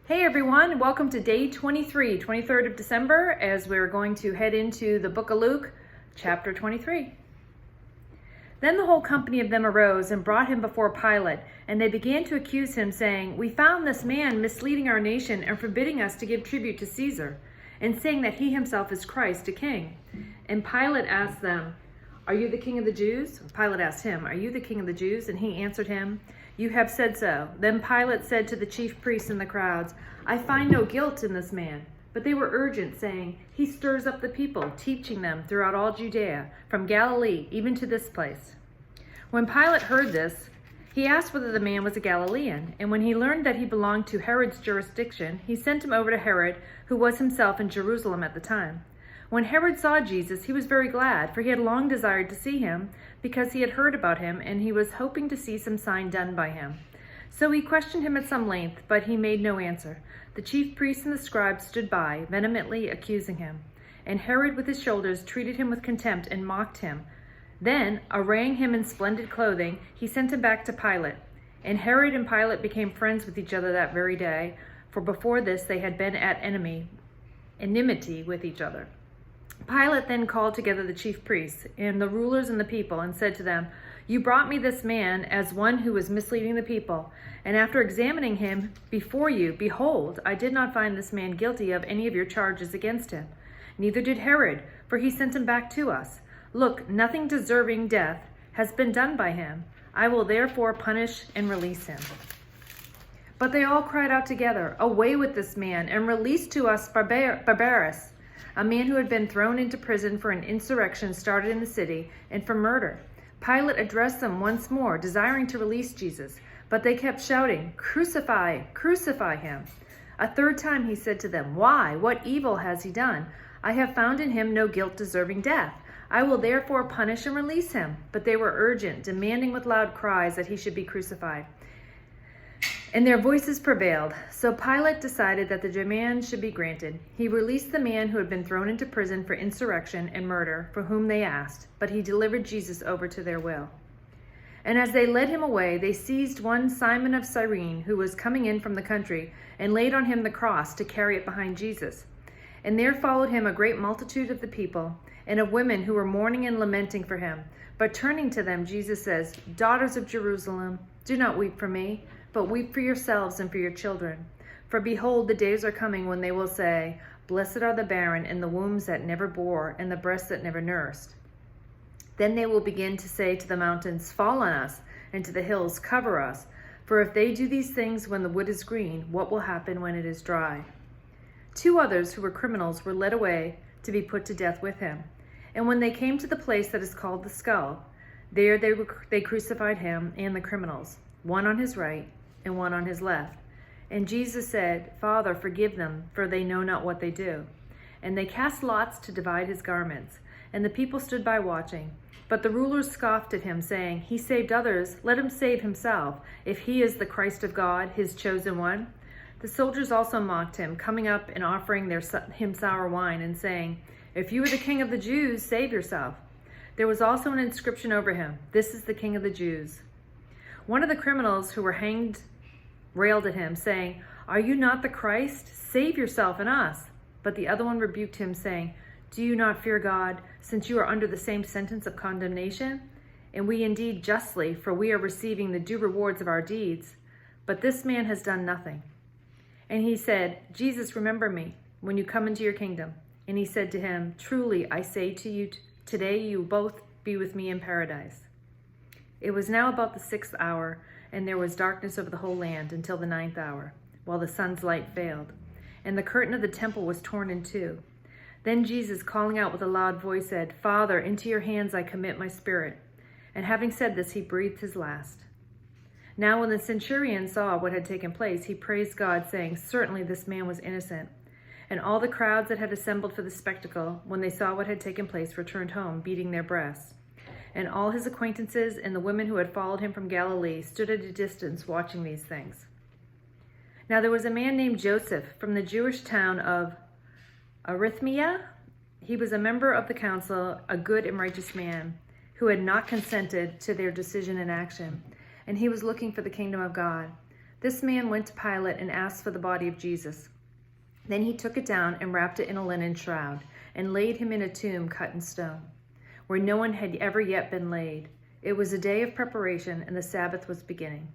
Hey everyone, welcome to day 23, 23rd of December, as we're going to head into the book of Luke, chapter 23. Then the whole company of them arose and brought him before Pilate, and they began to accuse him, saying, "We found this man misleading our nation and forbidding us to give tribute to Caesar, and saying that he himself is Christ, a king." And Pilate asked them, "Are you the king of the Jews?" Pilate asked him, "Are you the king of the Jews?" And he answered him, "You have said so." Then Pilate said to the chief priests and the crowds, "I find no guilt in this man." But they were urgent, saying, "He stirs up the people, teaching them throughout all Judea, from Galilee even to this place." When Pilate heard this, he asked whether the man was a Galilean. And when he learned that he belonged to Herod's jurisdiction, he sent him over to Herod, who was himself in Jerusalem at the time. When Herod saw Jesus, he was very glad, for he had long desired to see him, because he had heard about him, and he was hoping to see some sign done by him. So he questioned him at some length, but he made no answer. The chief priests and the scribes stood by, vehemently accusing him. And Herod with his shoulders treated him with contempt and mocked him. Then, arraying him in splendid clothing, he sent him back to Pilate. And Herod and Pilate became friends with each other that very day, for before this they had been at enmity with each other. Pilate then called together the chief priests and the rulers and the people and said to them, "You brought me this man as one who was misleading the people. And after examining him before you, behold, I did not find this man guilty of any of your charges against him. Neither did Herod, for he sent him back to us. Look, nothing deserving death has been done by him. I will therefore punish and release him." But they all cried out together, "Away with this man, and release to us Barabbas, a man who had been thrown into prison for an insurrection started in the city, and for murder." Pilate addressed them once more, desiring to release Jesus, but they kept shouting, "Crucify, crucify him." A third time he said to them, "Why? What evil has he done? I have found in him no guilt deserving death. I will therefore punish and release him." But they were urgent, demanding with loud cries that he should be crucified. And their voices prevailed. So Pilate decided that the demand should be granted. He released the man who had been thrown into prison for insurrection and murder, for whom they asked, but he delivered Jesus over to their will. And as they led him away, they seized one Simon of Cyrene, who was coming in from the country, and laid on him the cross to carry it behind Jesus. And there followed him a great multitude of the people, and of women who were mourning and lamenting for him. But turning to them, Jesus says, "Daughters of Jerusalem, do not weep for me, but weep for yourselves and for your children. For behold, the days are coming when they will say, 'Blessed are the barren, and the wombs that never bore, and the breasts that never nursed.' Then they will begin to say to the mountains, 'Fall on us,' and to the hills, 'Cover us.' For if they do these things when the wood is green, what will happen when it is dry?" Two others who were criminals were led away to be put to death with him. And when they came to the place that is called the Skull, there they crucified him and the criminals, one on his right and one on his left. And Jesus said, "Father, forgive them, for they know not what they do." And they cast lots to divide his garments. And the people stood by watching. But the rulers scoffed at him, saying, "He saved others, let him save himself, if he is the Christ of God, his chosen one." The soldiers also mocked him, coming up and offering him sour wine, and saying, "If you are the king of the Jews, save yourself." There was also an inscription over him, "This is the King of the Jews." One of the criminals who were hanged railed at him, saying, "Are you not the Christ? Save yourself and us." But the other one rebuked him, saying, "Do you not fear God, since you are under the same sentence of condemnation? And we indeed justly, for we are receiving the due rewards of our deeds. But this man has done nothing." And he said, "Jesus, remember me when you come into your kingdom." And he said to him, "Truly, I say to you, today you will both be with me in paradise." It was now about the 6th hour, and there was darkness over the whole land until the 9th hour, while the sun's light failed. And the curtain of the temple was torn in two. Then Jesus, calling out with a loud voice, said, "Father, into your hands I commit my spirit." And having said this, he breathed his last. Now when the centurion saw what had taken place, he praised God, saying, "Certainly this man was innocent." And all the crowds that had assembled for the spectacle, when they saw what had taken place, returned home, beating their breasts. And all his acquaintances and the women who had followed him from Galilee stood at a distance watching these things. Now there was a man named Joseph from the Jewish town of Arimathea. He was a member of the council, a good and righteous man, who had not consented to their decision and action, and he was looking for the kingdom of God. This man went to Pilate and asked for the body of Jesus. Then he took it down and wrapped it in a linen shroud and laid him in a tomb cut in stone, where no one had ever yet been laid. It was a day of preparation, and the Sabbath was beginning.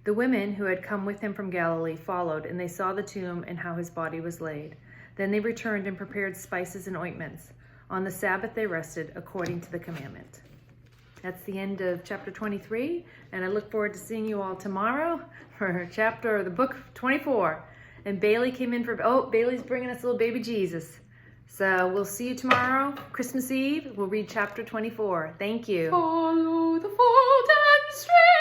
The women who had come with him from Galilee followed, and they saw the tomb and how his body was laid. Then they returned and prepared spices and ointments. On the Sabbath they rested according to the commandment. That's the end of chapter 23, and I look forward to seeing you all tomorrow for the book 24. And Bailey came in Bailey's bringing us little baby Jesus. So we'll see you tomorrow, Christmas Eve. We'll read chapter 24. Thank you. Follow the fault and strength.